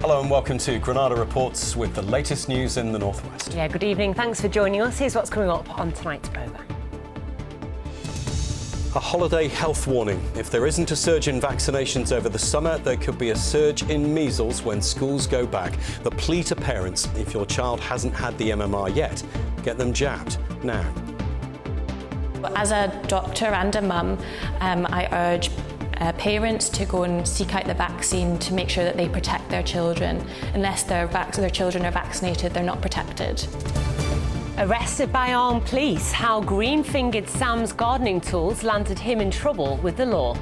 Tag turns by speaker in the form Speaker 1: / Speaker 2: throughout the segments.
Speaker 1: Hello and welcome to Granada Reports with the latest news in the Northwest.
Speaker 2: Yeah, good evening. Thanks for joining us. Here's what's coming up on tonight's programme.
Speaker 1: A holiday health warning. If there isn't a surge in vaccinations over the summer, there could be a surge in measles when schools go back. The plea to parents: if your child hasn't had the MMR yet, get them jabbed now.
Speaker 3: As a doctor and a mum, I urge parents to go and seek out the vaccine to make sure that they protect their children. Unless their children are vaccinated, they're not protected.
Speaker 2: Arrested by armed police, how green-fingered Sam's gardening tools landed him in trouble with the law.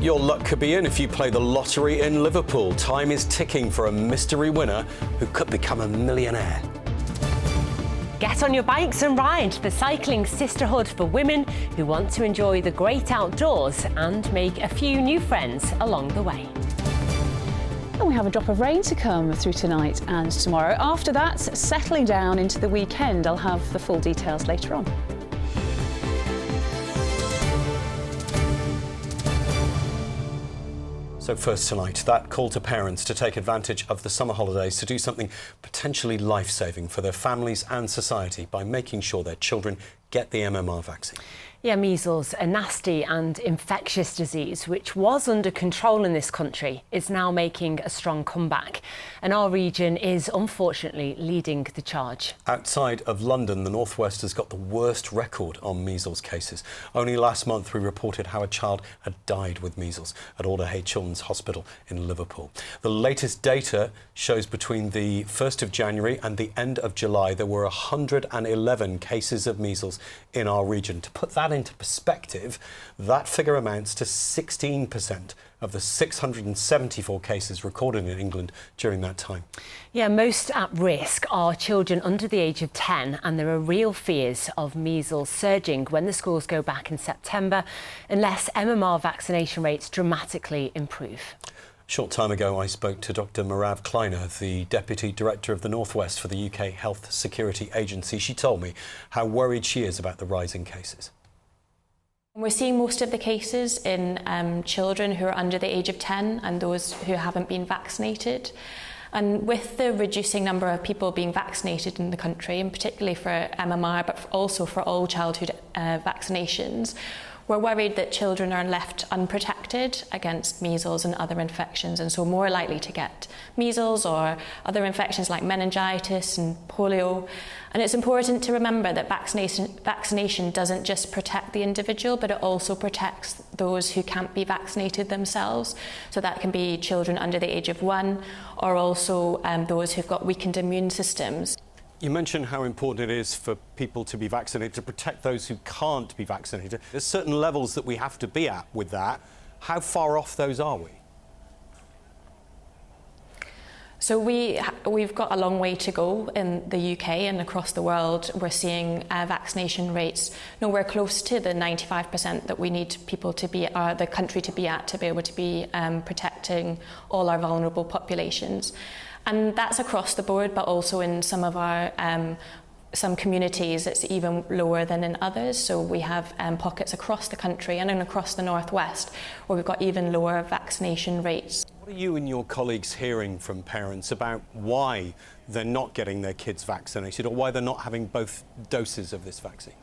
Speaker 1: Your luck could be in if you play the lottery in Liverpool. Time is ticking for a mystery winner who could become a millionaire.
Speaker 2: Get on your bikes and ride, the cycling sisterhood for women who want to enjoy the great outdoors and make a few new friends along the way.
Speaker 4: And we have a drop of rain to come through tonight and tomorrow. After that, settling down into the weekend. I'll have the full details later on.
Speaker 1: So first tonight, that call to parents to take advantage of the summer holidays to do something potentially life-saving for their families and society by making sure their children get the MMR vaccine.
Speaker 2: Yeah, measles, a nasty and infectious disease which was under control in this country, is now making a strong comeback. And our region is unfortunately leading the charge.
Speaker 1: Outside of London, the Northwest has got the worst record on measles cases. Only last month we reported how a child had died with measles at Alderhay Children's Hospital in Liverpool. The latest data shows between the 1st of January and the end of July there were 111 cases of measles in our region. To put that into perspective, that figure amounts to 16% of the 674 cases recorded in England during that time.
Speaker 2: Yeah, most at risk are children under the age of 10, and there are real fears of measles surging when the schools go back in September unless MMR vaccination rates dramatically improve.
Speaker 1: A short time ago, I spoke to Dr. Marav Kleiner, the Deputy Director of the Northwest for the UK Health Security Agency. She told me how worried she is about the rising cases.
Speaker 3: We're seeing most of the cases in children who are under the age of 10 and those who haven't been vaccinated. And with the reducing number of people being vaccinated in the country, and particularly for MMR, but also for all childhood vaccinations, we're worried that children are left unprotected against measles and other infections, and so more likely to get measles or other infections like meningitis and polio. And it's important to remember that vaccination doesn't just protect the individual, but it also protects those who can't be vaccinated themselves. So that can be children under the age of 1, or also those who've got weakened immune systems.
Speaker 1: You mentioned how important it is for people to be vaccinated, to protect those who can't be vaccinated. There's certain levels that we have to be at with that. How far off those are we?
Speaker 3: So we've got a long way to go in the UK and across the world. We're seeing vaccination rates nowhere close to the 95% that we need people to be, the country to be at, to be able to be protecting all our vulnerable populations. And that's across the board, but also in some of our some communities it's even lower than in others. So we have pockets across the country and across the Northwest where we've got even lower vaccination rates.
Speaker 1: What are you and your colleagues hearing from parents about why they're not getting their kids vaccinated, or why they're not having both doses of this vaccine?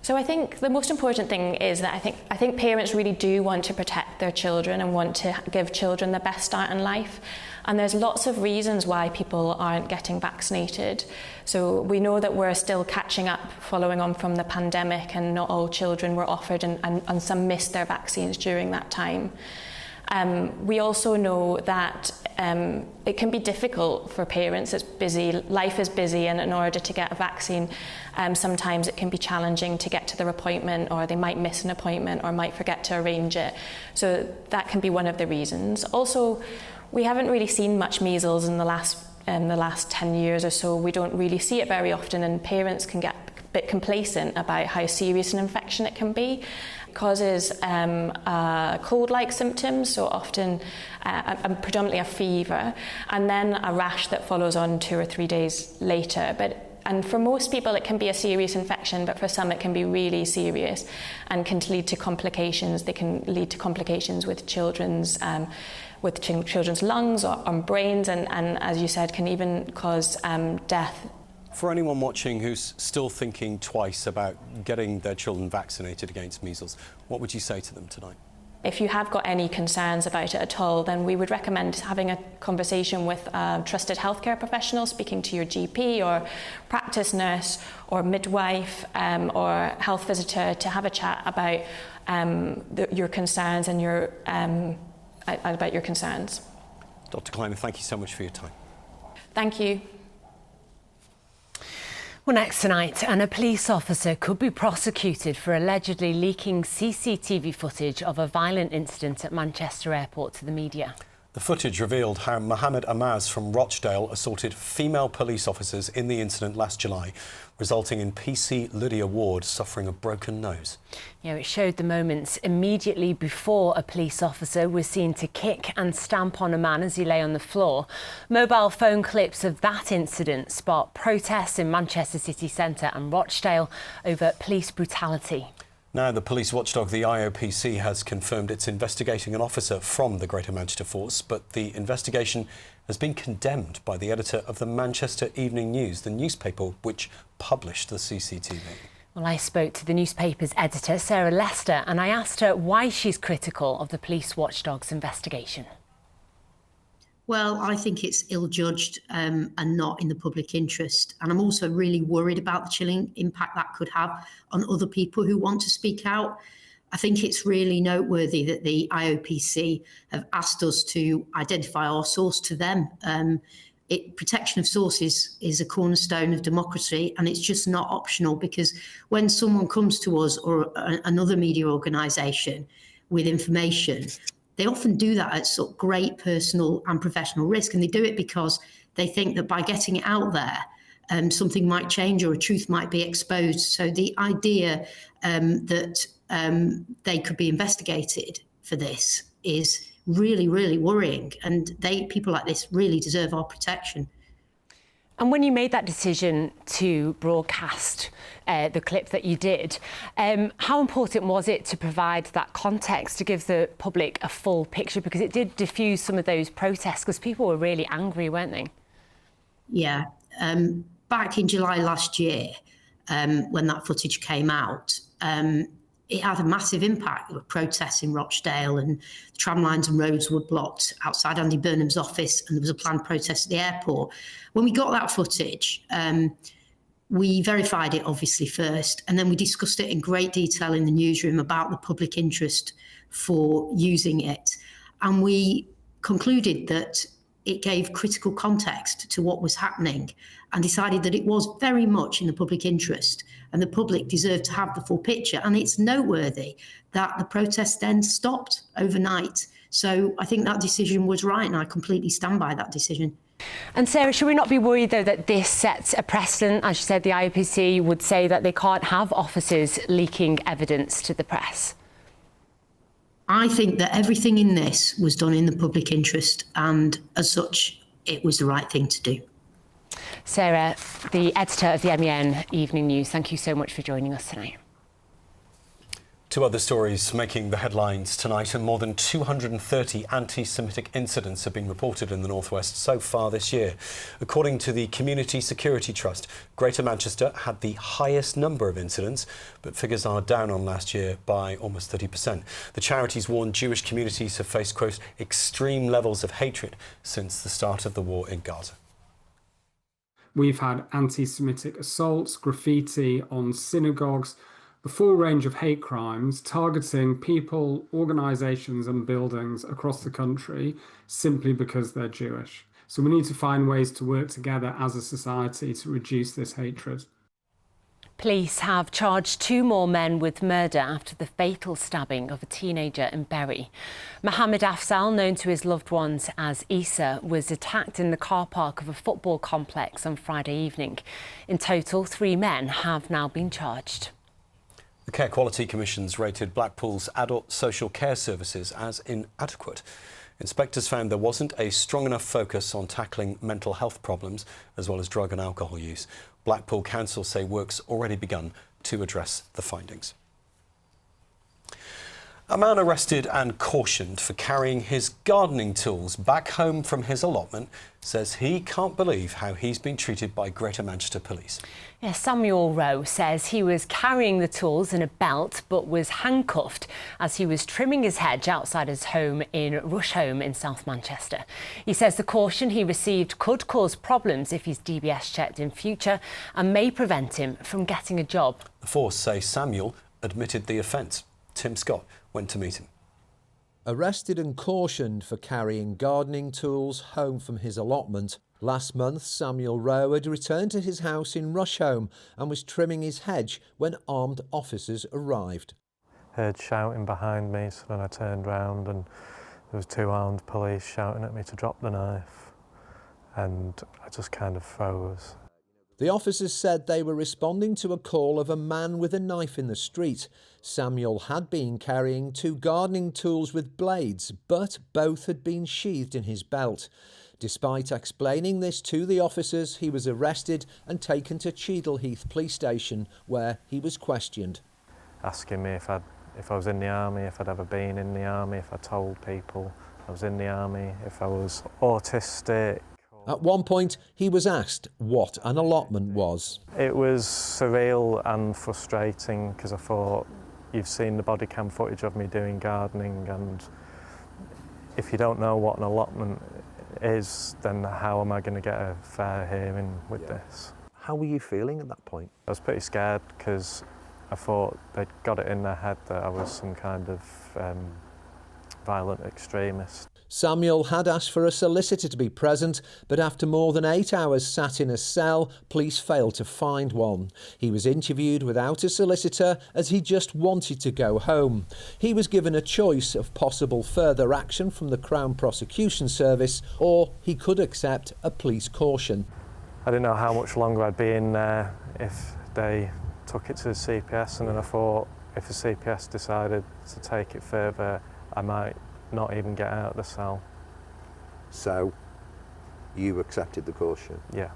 Speaker 3: So I think the most important thing is that I think parents really do want to protect their children and want to give children the best start in life. And there's lots of reasons why people aren't getting vaccinated. So we know that we're still catching up following on from the pandemic, and not all children were offered, and some missed their vaccines during that time. We also know that it can be difficult for parents. It's busy, life is busy, and in order to get a vaccine, sometimes it can be challenging to get to their appointment, or they might miss an appointment or might forget to arrange it. So that can be one of the reasons. Also, we haven't really seen much measles in the last 10 years or so. We don't really see it very often, and parents can get a bit complacent about how serious an infection it can be. It causes cold-like symptoms, so often predominantly a fever, and then a rash that follows on 2 or 3 days later. But And for most people, it can be a serious infection, but for some, it can be really serious and can lead to complications. They can lead to complications with children's lungs or brains, and as you said, can even cause death.
Speaker 1: For anyone watching who's still thinking twice about getting their children vaccinated against measles, what would you say to them tonight?
Speaker 3: If you have got any concerns about it at all, then we would recommend having a conversation with a trusted healthcare professional, speaking to your GP or practice nurse or midwife or health visitor to have a chat about your concerns and about your concerns.
Speaker 1: Dr. Kleiner, thank you so much for your time.
Speaker 3: Thank you.
Speaker 2: Well, next tonight, and a police officer could be prosecuted for allegedly leaking CCTV footage of a violent incident at Manchester Airport to the media.
Speaker 1: The footage revealed how Mohammed Amaz from Rochdale assaulted female police officers in the incident last July, resulting in PC Lydia Ward suffering a broken nose.
Speaker 2: Yeah, it showed the moments immediately before a police officer was seen to kick and stamp on a man as he lay on the floor. Mobile phone clips of that incident sparked protests in Manchester city centre and Rochdale over police brutality.
Speaker 1: Now, the police watchdog, the IOPC, has confirmed it's investigating an officer from the Greater Manchester Force, but the investigation has been condemned by the editor of the Manchester Evening News, the newspaper which published the CCTV.
Speaker 2: Well, I spoke to the newspaper's editor, Sarah Lester, and I asked her why she's critical of the police watchdog's investigation.
Speaker 5: Well, I think it's ill-judged and not in the public interest. And I'm also really worried about the chilling impact that could have on other people who want to speak out. I think it's really noteworthy that the IOPC have asked us to identify our source to them. Protection of sources is a cornerstone of democracy, and it's just not optional, because when someone comes to us or another media organisation with information, they often do that at sort of great personal and professional risk, and they do it because they think that by getting it out there, something might change or a truth might be exposed. So the idea that they could be investigated for this is really, really worrying, and people like this really deserve our protection.
Speaker 2: And when you made that decision to broadcast the clip that you did, how important was it to provide that context to give the public a full picture? Because it did diffuse some of those protests, because people were really angry, weren't they?
Speaker 5: Yeah. Back in July last year, when that footage came out, it had a massive impact. There were protests in Rochdale, and the tram lines and roads were blocked outside Andy Burnham's office, and there was a planned protest at the airport. When we got that footage, we verified it obviously first, and then we discussed it in great detail in the newsroom about the public interest for using it. And we concluded that it gave critical context to what was happening, and decided that it was very much in the public interest, and the public deserved to have the full picture. And it's noteworthy that the protest then stopped overnight. So I think that decision was right, and I completely stand by that decision.
Speaker 2: And Sarah, should we not be worried, though, that this sets a precedent? As you said, the IOPC would say that they can't have officers leaking evidence to the press.
Speaker 5: I think that everything in this was done in the public interest, and as such, it was the right thing to do.
Speaker 2: Sarah, the editor of the MEN Evening News, thank you so much for joining us tonight.
Speaker 1: Two other stories making the headlines tonight, and more than 230 anti-Semitic incidents have been reported in the North West so far this year. According to the Community Security Trust, Greater Manchester had the highest number of incidents, but figures are down on last year by almost 30%. The charities warn Jewish communities have faced, quote, extreme levels of hatred since the start of the war in Gaza.
Speaker 6: We've had anti-Semitic assaults, graffiti on synagogues, the full range of hate crimes targeting people, organisations and buildings across the country simply because they're Jewish. So we need to find ways to work together as a society to reduce this hatred.
Speaker 2: Police have charged 2 more men with murder after the fatal stabbing of a teenager in Bury. Mohammed Afzal, known to his loved ones as Issa, was attacked in the car park of a football complex on Friday evening. In total, 3 men have now been charged.
Speaker 1: The Care Quality Commission's rated Blackpool's adult social care services as inadequate. Inspectors found there wasn't a strong enough focus on tackling mental health problems as well as drug and alcohol use. Blackpool Council say work's already begun to address the findings. A man arrested and cautioned for carrying his gardening tools back home from his allotment says he can't believe how he's been treated by Greater Manchester Police.
Speaker 2: Yeah, Samuel Rowe says he was carrying the tools in a belt but was handcuffed as he was trimming his hedge outside his home in Rusholme in South Manchester. He says the caution he received could cause problems if he's DBS checked in future and may prevent him from getting a job.
Speaker 1: The force say Samuel admitted the offence. Tim Scott went to meet him.
Speaker 7: Arrested and cautioned for carrying gardening tools home from his allotment. Last month, Samuel Rowe had returned to his house in Rusholme and was trimming his hedge when armed officers arrived.
Speaker 8: Heard shouting behind me, so then I turned round and there was 2 armed police shouting at me to drop the knife, and I just kind of froze.
Speaker 7: The officers said they were responding to a call of a man with a knife in the street. Samuel had been carrying 2 gardening tools with blades, but both had been sheathed in his belt. Despite explaining this to the officers, he was arrested and taken to Cheadleheath Police Station, where he was questioned.
Speaker 8: Asking me if I was in the army, if I'd ever been in the army, if I told people I was in the army, if I was autistic.
Speaker 7: At one point, he was asked what an allotment was.
Speaker 8: It was surreal and frustrating because I thought, you've seen the body cam footage of me doing gardening, and if you don't know what an allotment is, then how am I going to get a fair hearing with this?
Speaker 9: How were you feeling at that point?
Speaker 8: I was pretty scared because I thought they'd got it in their head that I was some kind of violent extremist.
Speaker 7: Samuel had asked for a solicitor to be present, but after more than 8 hours sat in a cell, police failed to find one. He was interviewed without a solicitor as he just wanted to go home. He was given a choice of possible further action from the Crown Prosecution Service, or he could accept a police caution.
Speaker 8: I didn't know how much longer I'd be in there if they took it to the CPS, and then I thought if the CPS decided to take it further, I might not even get out of the cell.
Speaker 9: So, you accepted the caution?
Speaker 8: Yeah.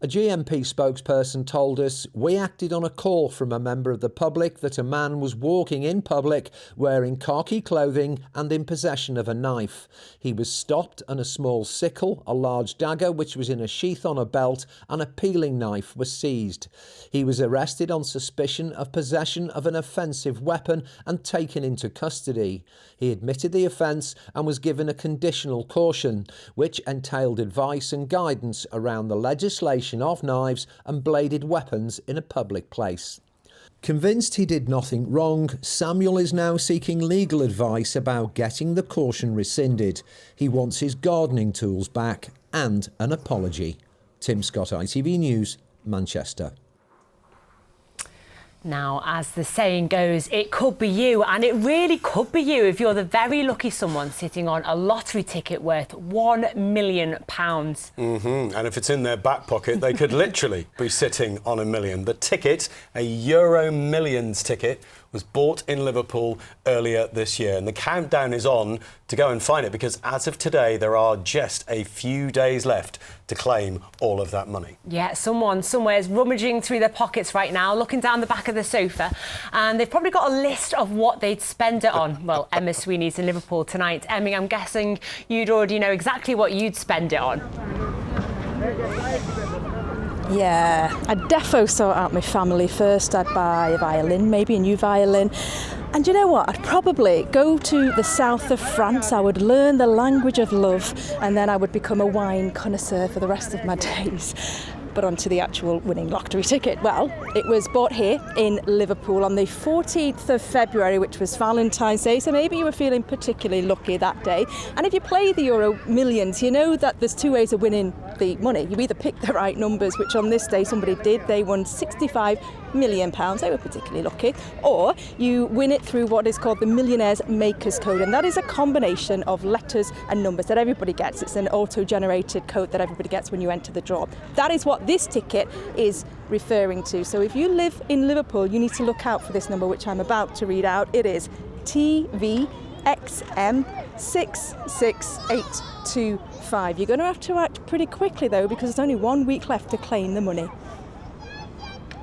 Speaker 7: A GMP spokesperson told us, "We acted on a call from a member of the public that a man was walking in public wearing khaki clothing and in possession of a knife. He was stopped and a small sickle, a large dagger which was in a sheath on a belt, and a peeling knife was seized. He was arrested on suspicion of possession of an offensive weapon and taken into custody. He admitted the offence and was given a conditional caution, which entailed advice and guidance around the legislation of knives and bladed weapons in a public place." Convinced he did nothing wrong, Samuel is now seeking legal advice about getting the caution rescinded. He wants his gardening tools back and an apology. Tim Scott, ITV News, Manchester.
Speaker 2: Now, as the saying goes, it could be you, and it really could be you if you're the very lucky someone sitting on a lottery ticket worth £1 million.
Speaker 1: And if it's in their back pocket, they could literally be sitting on £1 million. The ticket, a Euro Millions ticket, was bought in Liverpool earlier this year, and the countdown is on to go and find it, because as of today there are just a few days left to claim all of that money.
Speaker 2: Yeah, someone somewhere is rummaging through their pockets right now, looking down the back of the sofa, and they've probably got a list of what they'd spend it on. Well, Emma Sweeney's in Liverpool tonight. Emmy, I'm guessing you'd already know exactly what you'd spend it on.
Speaker 10: Yeah, I'd defo sort out my family first. I'd buy a violin, maybe a new violin. And you know what? I'd probably go to the south of France. I would learn the language of love, and then I would become a wine connoisseur for the rest of my days. But on to the actual winning lottery ticket. Well, it was bought here in Liverpool on the 14th of February, which was Valentine's Day, so maybe you were feeling particularly lucky that day. And if you play the Euro Millions, you know that there's 2 ways of winning the money. You either pick the right numbers, which on this day somebody did, they won £65 million, they were particularly lucky, or you win it through what is called the Millionaire's Makers Code, and that is a combination of letters and numbers that everybody gets. It's an auto-generated code that everybody gets when you enter the draw. That is what this ticket is referring to. So if you live in Liverpool, you need to look out for this number, which I'm about to read out. It is TVXM 66825. You're going to have to act pretty quickly though, because there's only 1 week left to claim the money.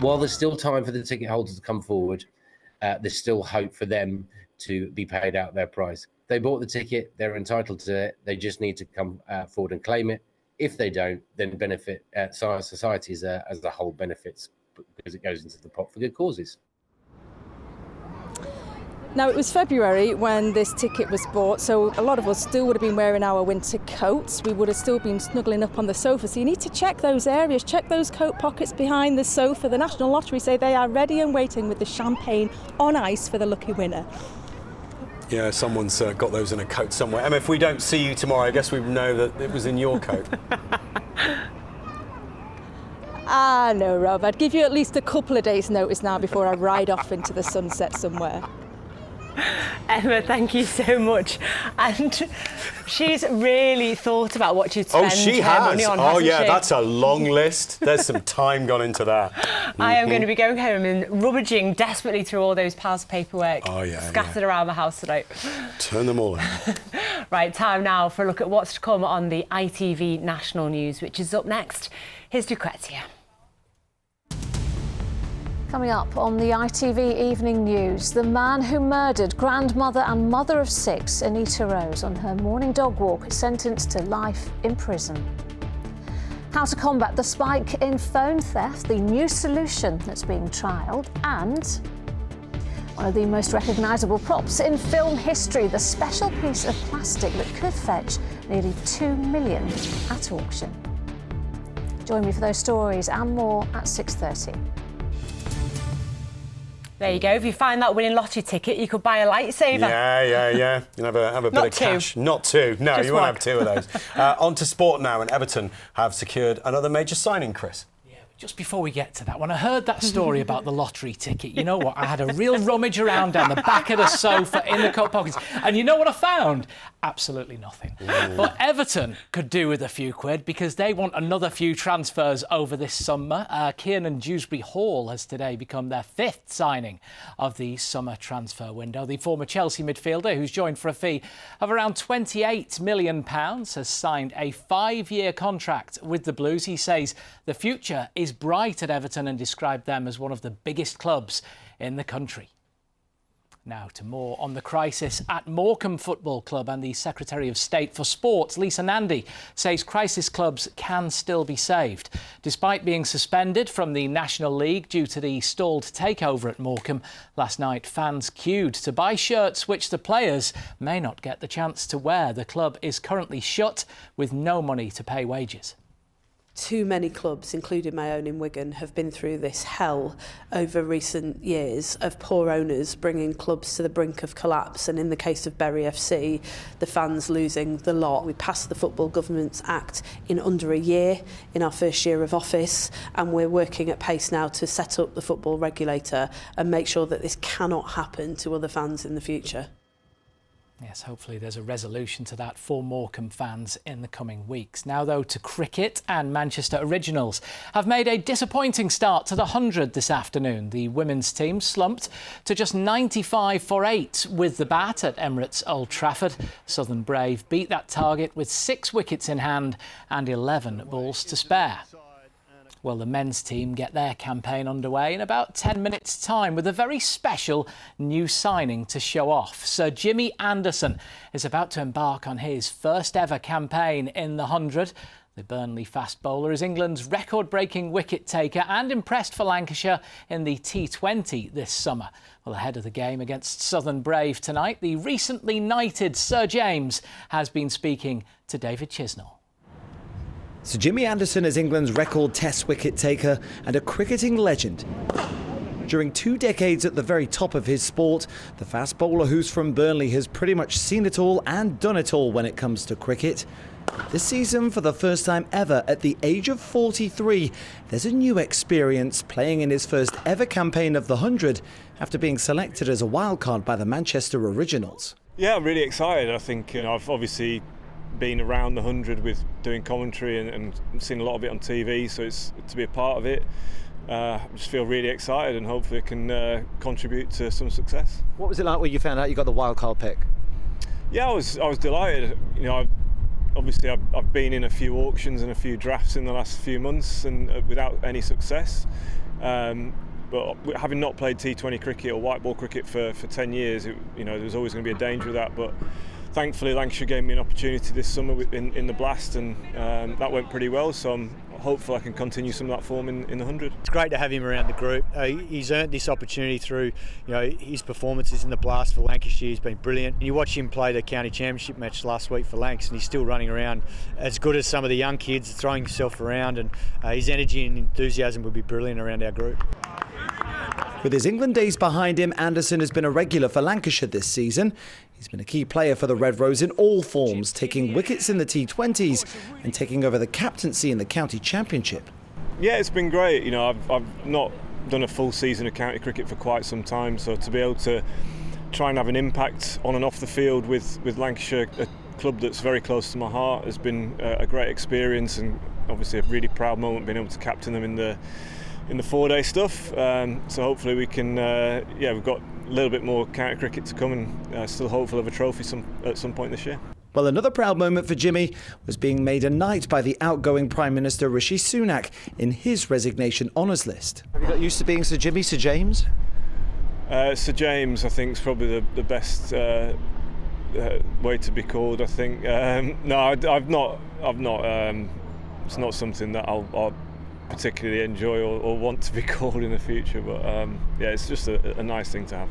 Speaker 11: While there's still time for the ticket holders to come forward, there's still hope for them to be paid out their prize. They bought the ticket, they're entitled to it, they just need to come forward and claim it. If they don't, then benefit society as a whole benefits, because it goes into the pot for good causes.
Speaker 10: Now, it was February when this ticket was bought, so a lot of us still would have been wearing our winter coats. We would have still been snuggling up on the sofa. So you need to check those areas, check those coat pockets behind the sofa. The National Lottery say they are ready and waiting with the champagne on ice for the lucky winner.
Speaker 1: Yeah, someone's got those in a coat somewhere. Emma, if we don't see you tomorrow, I guess we know that it was in your coat.
Speaker 10: No, Rob, I'd give you at least a couple of days' notice now before I ride off into the sunset somewhere.
Speaker 2: Emma, thank you so much. And she's really thought about what she'd spend her money on, hasn't she?
Speaker 1: That's a long list. There's some time gone into that.
Speaker 2: I am going to be going home and rummaging desperately through all those piles of paperwork scattered around the house tonight.
Speaker 1: Turn them all in.
Speaker 2: Right, time now for a look at what's to come on the ITV National News, which is up next. Here's Lucrezia.
Speaker 12: Coming up on the ITV Evening News, the man who murdered grandmother and mother of 6, Anita Rose, on her morning dog walk, sentenced to life in prison. How to combat the spike in phone theft, the new solution that's being trialled, and one of the most recognisable props in film history, the special piece of plastic that could fetch nearly £2 million at auction. Join me for those stories and more at 6:30.
Speaker 2: There you go. If you find that winning lottery ticket, you could buy a lightsaber.
Speaker 1: Yeah. You'll have a bit of cash. Not two. No,
Speaker 2: Just
Speaker 1: you won't
Speaker 2: one.
Speaker 1: have two of those. On to sport now, and Everton have secured another major signing, Chris.
Speaker 13: Just before we get to that, when I heard that story about the lottery ticket, you know what? I had a real rummage around down the back of the sofa in the coat pockets. And you know what I found? Absolutely nothing.
Speaker 1: Ooh.
Speaker 13: But Everton could do with a few quid because they want another few transfers over this summer. Kiernan Dewsbury Hall has today become their 5th signing of the summer transfer window. The former Chelsea midfielder, who's joined for a fee of around £28 million, has signed a 5-year contract with the Blues. He says the future is bright at Everton and described them as one of the biggest clubs in the country. Now to more on the crisis at Morcambe Football Club, and the Secretary of State for Sport, Lisa Nandy, says crisis clubs can still be saved. Despite being suspended from the National League due to the stalled takeover at Morcambe, last night fans queued to buy shirts which the players may not get the chance to wear. The club is currently shut with no money to pay wages.
Speaker 14: Too many clubs, including my own in Wigan, have been through this hell over recent years of poor owners bringing clubs to the brink of collapse, and in the case of Bury FC, the fans losing the lot. We passed the Football Governance Act in under a year in our first year of office, and we're working at pace now to set up the football regulator and make sure that this cannot happen to other fans in the future.
Speaker 13: Yes, hopefully there's a resolution to that for Morecambe fans in the coming weeks. Now, though, to cricket, and Manchester Originals have made a disappointing start to the 100 this afternoon. The women's team slumped to just 95 for 8 with the bat at Emirates Old Trafford. Southern Brave beat that target with 6 wickets in hand and 11 balls to spare. Well, the men's team get their campaign underway in about 10 minutes' time with a very special new signing to show off. Sir Jimmy Anderson is about to embark on his first ever campaign in the 100. The Burnley fast bowler is England's record-breaking wicket taker and impressed for Lancashire in the T20 this summer. Well, ahead of the game against Southern Brave tonight, the recently knighted Sir James has been speaking to David Chisnall.
Speaker 15: Sir Jimmy Anderson is England's record Test wicket taker and a cricketing legend. During 2 decades at the very top of his sport, the fast bowler who's from Burnley has pretty much seen it all and done it all when it comes to cricket. This season, for the first time ever at the age of 43, there's a new experience playing in his first ever campaign of the 100 after being selected as a wildcard by the Manchester Originals.
Speaker 16: Yeah, I'm really excited. I think I've obviously been around the 100 with doing commentary and seen a lot of it on TV, so it's to be a part of it. I just feel really excited and hopefully I can contribute to some success.
Speaker 15: What was it like when you found out you got the wildcard pick?
Speaker 16: Yeah, I was delighted. Obviously I've been in a few auctions and a few drafts in the last few months and without any success. But having not played T20 cricket or white ball cricket for 10 years, there was always going to be a danger of that. But thankfully Lancashire gave me an opportunity this summer in the Blast, and that went pretty well. So I'm hopeful I can continue some of that form in the 100.
Speaker 17: It's great to have him around the group. He's earned this opportunity through his performances in the Blast for Lancashire. He's been brilliant. And you watch him play the county championship match last week for Lancs, and he's still running around as good as some of the young kids, throwing himself around, and his energy and enthusiasm would be brilliant around our group.
Speaker 15: With his England days behind him, Anderson has been a regular for Lancashire this season. He's been a key player for the Red Rose in all forms, taking wickets in the T20s and taking over the captaincy in the county championship.
Speaker 16: Yeah, it's been great. I've not done a full season of county cricket for quite some time, so to be able to try and have an impact on and off the field with Lancashire, a club that's very close to my heart, has been a great experience, and obviously a really proud moment being able to captain them in the 4-day stuff. So hopefully we can, we've got a little bit more county cricket to come, and still hopeful of a trophy at some point this year.
Speaker 15: Well, another proud moment for Jimmy was being made a knight by the outgoing Prime Minister Rishi Sunak in his resignation honours list. Have you got used to being Sir Jimmy, Sir James?
Speaker 16: Sir James, I think, is probably the best way to be called. I think. No, I've not. It's not something that I'll particularly enjoy or want to be called in the future, but it's just a nice thing to have.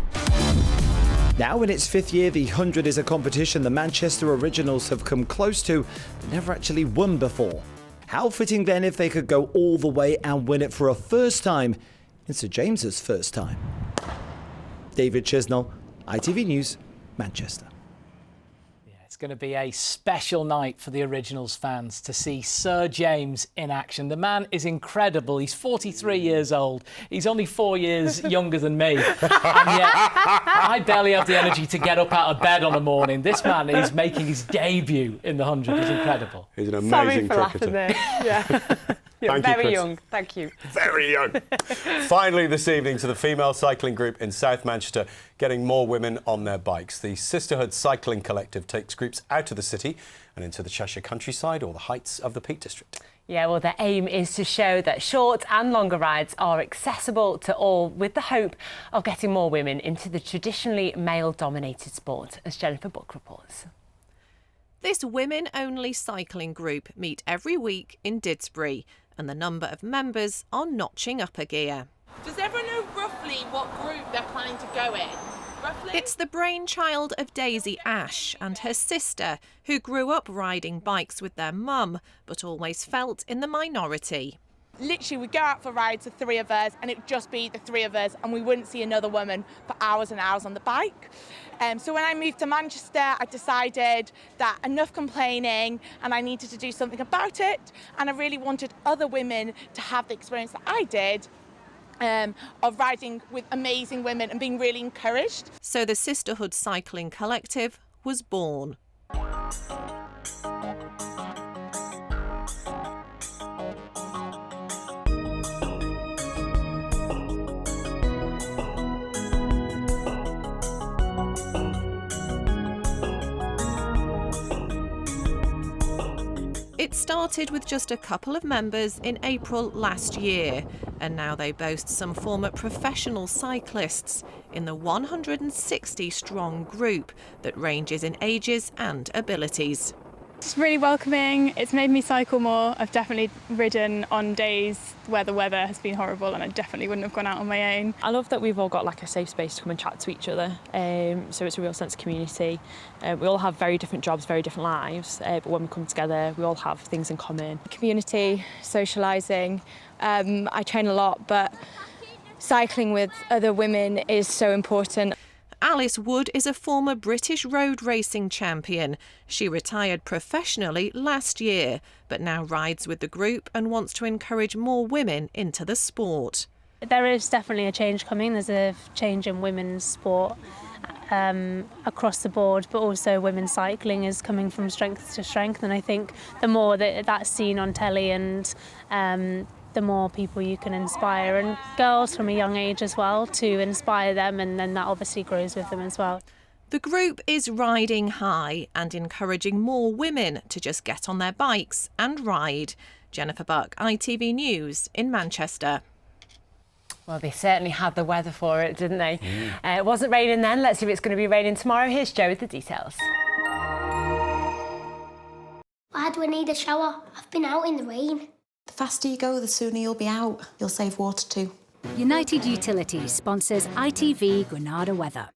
Speaker 15: Now in its 5th year, the 100 is a competition the Manchester Originals have come close to but never actually won before. How fitting then if they could go all the way and win it for a first time in Sir James's first time. David Chisnell, ITV News, Manchester.
Speaker 13: It's going to be a special night for the Originals fans to see Sir James in action. The man is incredible. He's 43 years old. He's only 4 years younger than me. And yet, I barely have the energy to get up out of bed on a morning. This man is making his debut in the 100. It's incredible.
Speaker 1: He's an amazing cricketer.
Speaker 2: Sorry for laughing there. Yeah. You're very young. Thank you.
Speaker 1: Very young. Finally this evening to the female cycling group in South Manchester, getting more women on their bikes. The Sisterhood Cycling Collective takes groups out of the city and into the Cheshire countryside or the heights of the Peak District.
Speaker 2: Yeah, well, their aim is to show that short and longer rides are accessible to all, with the hope of getting more women into the traditionally male-dominated sport, as Jennifer Buck reports.
Speaker 18: This women-only cycling group meet every week in Didsbury, and the number of members are notching up a gear.
Speaker 19: Does everyone know roughly what group they're planning to go in? Roughly?
Speaker 18: It's the brainchild of Daisy Ash and her sister, who grew up riding bikes with their mum, but always felt in the minority.
Speaker 19: Literally, we'd go out for rides, the three of us, and it would just be the three of us, and we wouldn't see another woman for hours and hours on the bike. So when I moved to Manchester, I decided that enough complaining and I needed to do something about it, and I really wanted other women to have the experience that I did of riding with amazing women and being really encouraged.
Speaker 18: So the Sisterhood Cycling Collective was born. It started with just a couple of members in April last year, and now they boast some former professional cyclists in the 160-strong group that ranges in ages and abilities.
Speaker 20: It's really welcoming. It's made me cycle more. I've definitely ridden on days where the weather has been horrible and I definitely wouldn't have gone out on my own.
Speaker 21: I love that we've all got like a safe space to come and chat to each other. So it's a real sense of community. We all have very different jobs, very different lives, but when we come together, we all have things in common.
Speaker 22: Community, socialising. I train a lot, but
Speaker 20: cycling with other women is so important.
Speaker 18: Alice Wood is a former British road racing champion. She retired professionally last year, but now rides with the group and wants to encourage more women into the sport.
Speaker 4: There is definitely a change coming. There's a change in women's sport across the board, but also women's cycling is coming from strength to strength, and I think the more that that's seen on telly and the more people you can inspire, and girls from a young age as well, to inspire them, and then that obviously grows with them as well.
Speaker 18: The group is riding high and encouraging more women to just get on their bikes and ride. Jennifer Buck, ITV News in Manchester.
Speaker 2: Well, they certainly had the weather for it, didn't they? It wasn't raining then. Let's see if it's going to be raining tomorrow. Here's Jo with the details.
Speaker 22: Why do I need a shower? I've been out in the rain.
Speaker 23: The faster you go, the sooner you'll be out. You'll save water too.
Speaker 24: United Utilities sponsors ITV Granada weather.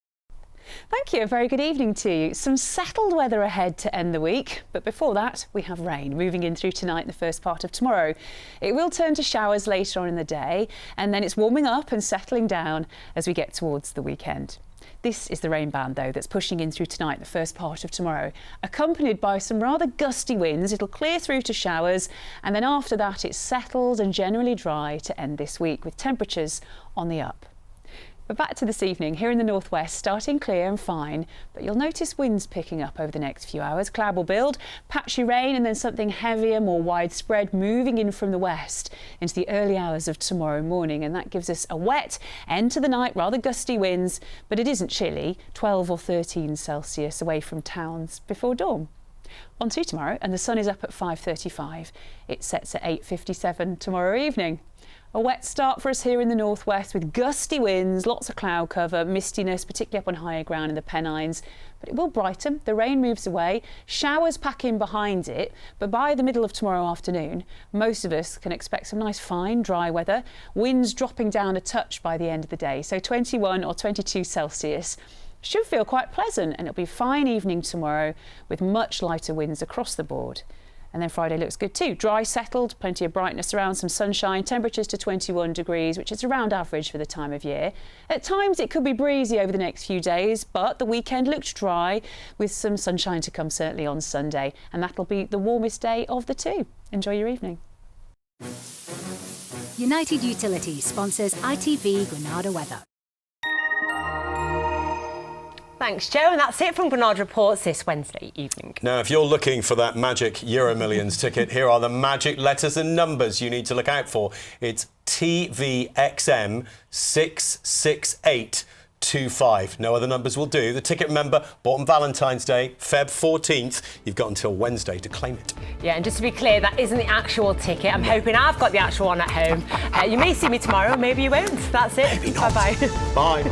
Speaker 25: Thank you. A very good evening to you. Some settled weather ahead to end the week, but before that we have rain moving in through tonight and the first part of tomorrow. It will turn to showers later on in the day, and then it's warming up and settling down as we get towards the weekend. This is the rain band, though, that's pushing in through tonight and the first part of tomorrow, accompanied by some rather gusty winds. It'll clear through to showers, and then after that it's settled and generally dry to end this week, with temperatures on the up. But back to this evening, here in the northwest, starting clear and fine, but you'll notice winds picking up over the next few hours. Cloud will build, patchy rain, and then something heavier, more widespread, moving in from the west into the early hours of tomorrow morning, and that gives us a wet end to the night, rather gusty winds, but it isn't chilly, 12 or 13 Celsius away from towns before dawn. On to tomorrow, and the sun is up at 5:35. It sets at 8:57 tomorrow evening. A wet start for us here in the northwest with gusty winds, lots of cloud cover, mistiness, particularly up on higher ground in the Pennines. But it will brighten, the rain moves away, showers pack in behind it, but by the middle of tomorrow afternoon, most of us can expect some nice fine dry weather, winds dropping down a touch by the end of the day, so 21 or 22 Celsius. Should feel quite pleasant, and it'll be a fine evening tomorrow with much lighter winds across the board. And then Friday looks good too. Dry, settled, plenty of brightness around, some sunshine, temperatures to 21 degrees, which is around average for the time of year. At times it could be breezy over the next few days, but the weekend looked dry with some sunshine to come certainly on Sunday, and that'll be the warmest day of the two. Enjoy your evening.
Speaker 24: United Utilities sponsors ITV Granada weather.
Speaker 2: Thanks, Jo, and that's it from Granada Reports this Wednesday evening.
Speaker 1: Now, if you're looking for that magic Euro Millions ticket, here are the magic letters and numbers you need to look out for. It's TVXM 66825. No other numbers will do. The ticket, remember, bought on Valentine's Day, Feb 14th. You've got until Wednesday to claim it.
Speaker 2: Yeah, and just to be clear, that isn't the actual ticket. I'm hoping I've got the actual one at home. You may see me tomorrow, maybe you won't. That's it.
Speaker 1: Maybe not.
Speaker 2: Bye-bye.
Speaker 1: Bye.